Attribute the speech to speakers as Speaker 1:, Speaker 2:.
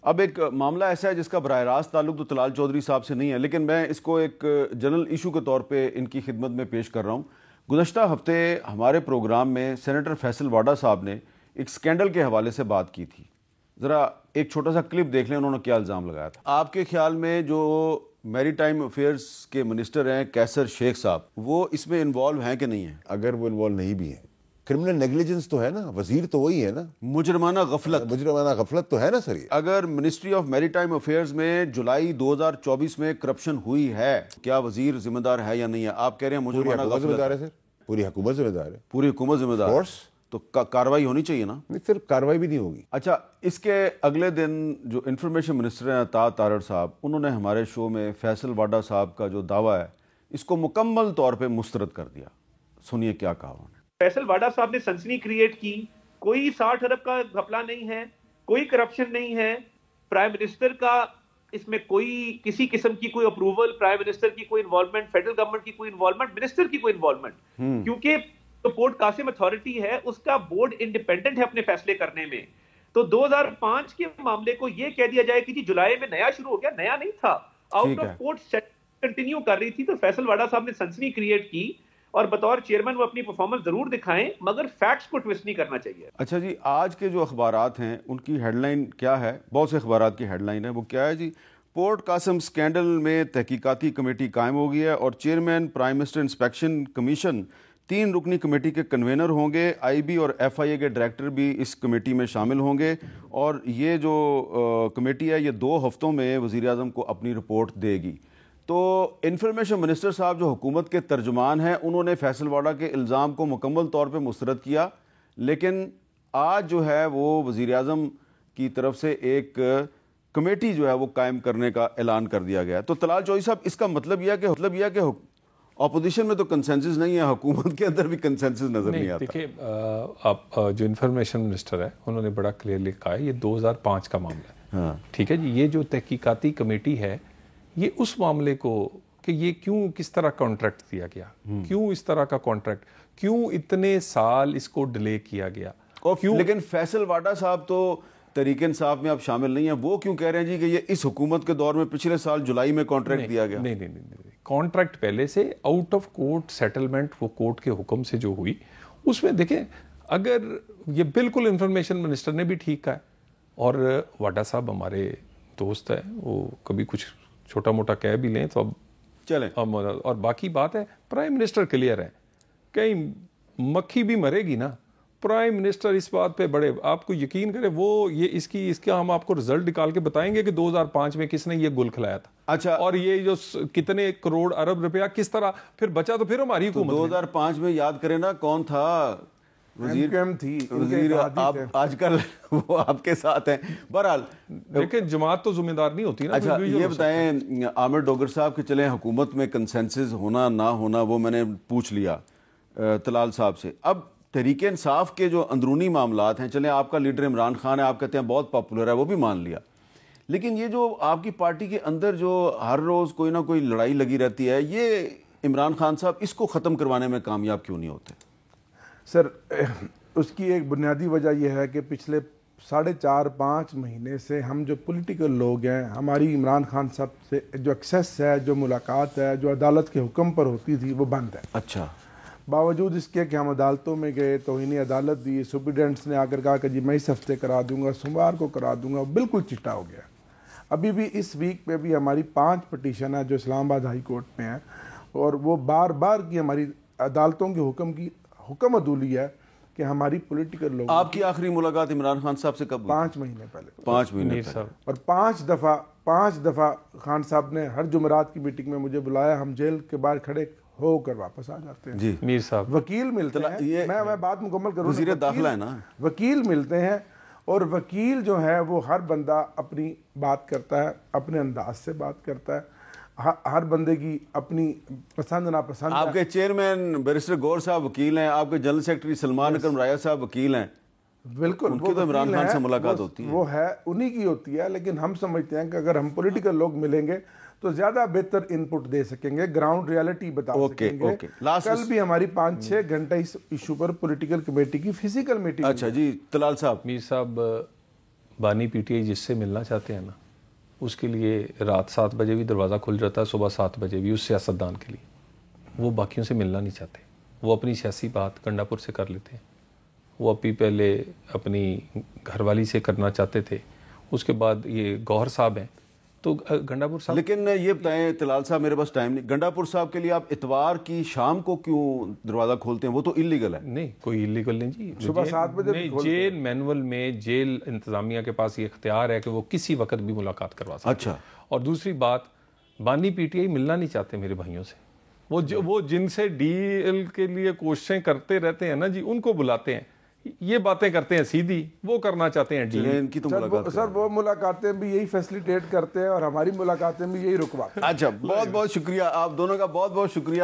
Speaker 1: اب ایک معاملہ ایسا ہے جس کا براہ راست تعلق تو طلال چودھری صاحب سے نہیں ہے، لیکن میں اس کو ایک جنرل ایشو کے طور پہ ان کی خدمت میں پیش کر رہا ہوں۔ گزشتہ ہفتے ہمارے پروگرام میں سینیٹر فیصل واڈا صاحب نے ایک سکینڈل کے حوالے سے بات کی تھی۔ ذرا ایک چھوٹا سا کلپ دیکھ لیں، انہوں نے کیا الزام لگایا تھا۔ آپ کے خیال میں جو میری ٹائم افیئرز کے منسٹر ہیں کیسر شیخ صاحب، وہ اس میں انوالو ہیں کہ نہیں ہیں؟
Speaker 2: اگر وہ انوالو نہیں بھی ہیں، کرمنل نیگلیجنس تو ہے نا، وزیر تو وہی ہے نا،
Speaker 1: مجرمانہ
Speaker 2: غفلت تو ہے نا سر۔ یہ
Speaker 1: اگر منسٹری آف میری ٹائم افیئرز میں جولائی 2024 میں کرپشن ہوئی ہے، کیا وزیر ذمہ دار ہے یا نہیں ہے؟ آپ کہہ رہے ہیں مجرمانہ غفلت
Speaker 2: ذمہ دار ہے سر، پوری حکومت ذمہ دار ہے،
Speaker 1: پوری حکومت ذمہ دار ہے، تو کاروائی ہونی چاہیے نا؟
Speaker 2: نہیں، صرف کاروائی بھی نہیں ہوگی۔
Speaker 1: اچھا، اس کے اگلے دن جو انفارمیشن منسٹر ہیں عطا تارڑ صاحب، انہوں نے ہمارے شو میں فیصل واڈا صاحب کا جو دعویٰ ہے اس کو مکمل طور پہ مسترد کر دیا۔ سنیے کیا کہا انہوں نے۔
Speaker 3: فیصل واڈا صاحب نے سنسنی کریٹ کی، کوئی 60 ارب کا گھپلہ نہیں ہے، کوئی کرپشن نہیں ہے، پرائم منسٹر کا اس میں کوئی کسی قسم کی کوئی اپروول، پرائم منسٹر کی کوئی انوالومنٹ، فیڈرل گورنمنٹ کی کوئی انوالومنٹ، منسٹر کی کوئی انوالومنٹ، کیونکہ جو پورٹ قاسم اتھارٹی ہے اس کا بورڈ انڈیپینڈنٹ ہے اپنے فیصلے کرنے میں۔ تو 2005 کے معاملے کو یہ کہہ دیا جائے کہ جی جولائی میں نیا شروع ہو گیا، نیا نہیں تھا، آؤٹ آف کورٹ کنٹینیو کر رہی تھی۔ تو فیصل واڈا صاحب نے سنسنی کریٹ کی، اور بطور چیئرمین وہ اپنی پرفارمنس ضرور دکھائیں، مگر فیکٹس کو ٹویسٹ نہیں کرنا چاہیے۔
Speaker 1: اچھا جی، آج کے جو اخبارات ہیں ان کی ہیڈ لائن کیا ہے؟ بہت سے اخبارات کی ہیڈ لائن ہے، وہ کیا ہے جی؟ پورٹ قاسم سکینڈل میں تحقیقاتی کمیٹی قائم ہو گئی ہے اور chairman prime minister inspection commission 3 رکنی کمیٹی کے کنوینر ہوں گے، آئی بی اور ایف آئی اے کے ڈائریکٹر بھی اس کمیٹی میں شامل ہوں گے، اور یہ جو کمیٹی ہے یہ 2 ہفتوں میں وزیر اعظم کو اپنی رپورٹ دے گی۔ تو انفارمیشن منسٹر صاحب جو حکومت کے ترجمان ہیں، انہوں نے فیصل واڈا کے الزام کو مکمل طور پہ مسترد کیا، لیکن آج جو ہے وہ وزیر اعظم کی طرف سے ایک کمیٹی جو ہے وہ قائم کرنے کا اعلان کر دیا گیا۔ تو طلال چودھری صاحب، اس کا مطلب یہ ہے کہ اپوزیشن میں تو کنسنسس نہیں ہے، حکومت کے اندر بھی کنسنسس نظر نہیں آتا۔
Speaker 4: دیکھیے، آپ جو انفارمیشن منسٹر ہے انہوں نے بڑا کلیئرلی کہا ہے یہ 2005 کا معاملہ ہے، ٹھیک ہے جی۔ یہ جو تحقیقاتی کمیٹی ہے یہ اس معاملے کو کہ یہ کیوں کس طرح کانٹریکٹ دیا گیا، کیوں اس طرح کا کانٹریکٹ، کیوں اتنے سال اس کو ڈیلے کیا گیا،
Speaker 1: اور کیوں؟ لیکن فیصل واڈا صاحب تو تحریک انصاف میں اب شامل نہیں ہیں، وہ کیوں کہہ رہے ہیں جی کہ یہ اس حکومت کے دور میں پچھلے سال جولائی میں کانٹریکٹ دیا گیا؟
Speaker 4: نہیں، کانٹریکٹ پہلے سے آؤٹ آف کورٹ سیٹلمنٹ، وہ کورٹ کے حکم سے جو ہوئی اس میں دیکھیں، اگر یہ بالکل انفارمیشن منسٹر نے بھی ٹھیک کہا ہے، اور واڈا صاحب ہمارے دوست ہیں، وہ کبھی کچھ چھوٹا موٹا کہہ بھی لیں تو اب
Speaker 1: چلیں،
Speaker 4: اور باقی بات ہے پرائم منسٹر کلیئر ہے، کہیں مکھی بھی مرے گی نا، پرائم منسٹر اس بات پہ بڑے، آپ کو یقین کرے وہ یہ اس کا ہم آپ کو رزلٹ نکال کے بتائیں گے کہ 2005 میں کس نے یہ گل کھلایا تھا۔
Speaker 1: اچھا،
Speaker 4: اور یہ جو کتنے کروڑ ارب روپیہ کس طرح پھر بچا، تو پھر ہماری حکومت
Speaker 1: 2005 میں یاد کریں نا کون تھا وزیر آج کل وہ آپ کے ساتھ ہیں۔ بہرحال
Speaker 4: لیکن جماعت تو ذمہ دار نہیں ہوتی نا۔
Speaker 1: اچھا یہ بتائیں عامر ڈوگر صاحب کہ چلیں حکومت میں کنسنسس ہونا نہ ہونا وہ میں نے پوچھ لیا طلال صاحب سے، اب تحریک انصاف کے جو اندرونی معاملات ہیں، چلیں آپ کا لیڈر عمران خان ہے، آپ کہتے ہیں بہت پاپولر ہے، وہ بھی مان لیا، لیکن یہ جو آپ کی پارٹی کے اندر جو ہر روز کوئی نہ کوئی لڑائی لگی رہتی ہے، یہ عمران خان صاحب اس کو ختم کروانے میں کامیاب کیوں نہیں ہوتے؟
Speaker 5: سر، اس کی ایک بنیادی وجہ یہ ہے کہ پچھلے 4.5-5 مہینے سے ہم جو پولیٹیکل لوگ ہیں، ہماری عمران خان صاحب سے جو ایکسیس ہے، جو ملاقات ہے، جو عدالت کے حکم پر ہوتی تھی، وہ بند ہے۔
Speaker 1: اچھا،
Speaker 5: باوجود اس کے کہ ہم عدالتوں میں گئے، توہین عدالت دی، سپریڈنٹس نے آ کر کہا کہ جی میں اس ہفتے کرا دوں گا، سوموار کو کرا دوں گا، بالکل چٹا ہو گیا۔ ابھی بھی اس ویک پہ بھی ہماری 5 پٹیشن ہے جو اسلام آباد ہائی کورٹ میں ہیں، اور وہ بار بار کی ہماری عدالتوں کے حکم عدولی ہے کہ ہماری پولیٹیکل لوگ۔
Speaker 1: آپ کی آخری ملاقات عمران خان صاحب سے کب ہوئی؟
Speaker 5: 5 مہینے پہلے۔
Speaker 1: 5 مہینے پہلے،
Speaker 5: اور 5 دفعہ خان صاحب نے ہر جمعرات کی میٹنگ میں مجھے بلایا، ہم جیل کے باہر کھڑے ہو کر واپس آ جاتے ہیں۔
Speaker 1: جی
Speaker 4: میر صاحب
Speaker 5: وکیل ملتے ہیں، میں بات مکمل کروں،
Speaker 1: وزیر داخلہ ہے نا،
Speaker 5: وکیل ملتے ہیں، اور وکیل جو ہے وہ ہر بندہ اپنی بات کرتا ہے، اپنے انداز سے بات کرتا ہے، ہر بندے کی اپنی پسند ناپسند۔
Speaker 1: آپ کے چیئرمین بیرسٹر گور صاحب وکیل ہیں، آپ کے جنرل سیکرٹری سلمان اکرم رایا صاحب وکیل ہیں،
Speaker 5: بالکل
Speaker 1: ان کی تو عمران خان سے ملاقات ہوتی ہے،
Speaker 5: وہ ہے انہی کی ہوتی ہے، لیکن ہم سمجھتے ہیں کہ اگر ہم پولیٹیکل لوگ ملیں گے تو زیادہ بہتر ان پٹ دے سکیں گے، گراؤنڈ ریالٹی بتا سکیں گے۔ کل بھی ہماری 5-6 گھنٹے اس ایشو پر پولیٹیکل کمیٹی کی فزیکل میٹنگ۔
Speaker 1: اچھا جی طلال صاحب۔
Speaker 4: میر صاحب، بانی پی ٹی آئی جس سے ملنا چاہتے ہیں نا اس کے لیے رات 7 بجے بھی دروازہ کھل جاتا ہے, صبح 7 بجے بھی, اس سیاستدان کے لیے. وہ باقیوں سے ملنا نہیں چاہتے, وہ اپنی سیاسی بات گنڈا پور سے کر لیتے ہیں. وہ ابھی پہلے اپنی گھر والی سے کرنا چاہتے تھے, اس کے بعد یہ گوہر صاحب ہیں تو گنڈا پور صاحب.
Speaker 1: لیکن یہ بتائیں طلال صاحب, میرے پاس ٹائم نہیں, گنڈا پور صاحب کے لیے آپ اتوار کی شام کو کیوں دروازہ کھولتے ہیں؟ وہ تو انلیگل ہے.
Speaker 4: نہیں, کوئی انلیگل نہیں جی.
Speaker 5: صبح 7 بجے
Speaker 4: جیل مینول میں جیل انتظامیہ کے پاس یہ اختیار ہے کہ وہ کسی وقت بھی ملاقات کروا سکتے.
Speaker 1: اچھا.
Speaker 4: اور دوسری بات, بانی پی ٹی آئی ملنا نہیں چاہتے میرے بھائیوں سے. وہ جن سے ڈیل کے لیے کوششیں کرتے رہتے ہیں نا جی, ان کو بلاتے ہیں, یہ باتیں کرتے ہیں سیدھی, وہ کرنا چاہتے ہیں ڈیل.
Speaker 1: ان کی تو ملاقات
Speaker 5: سر وہ ملاقاتیں بھی یہی فیسلیٹیٹ کرتے ہیں اور ہماری ملاقاتیں بھی یہی رکواتے ہیں.
Speaker 1: اچھا, بہت بہت شکریہ آپ دونوں کا, بہت بہت شکریہ.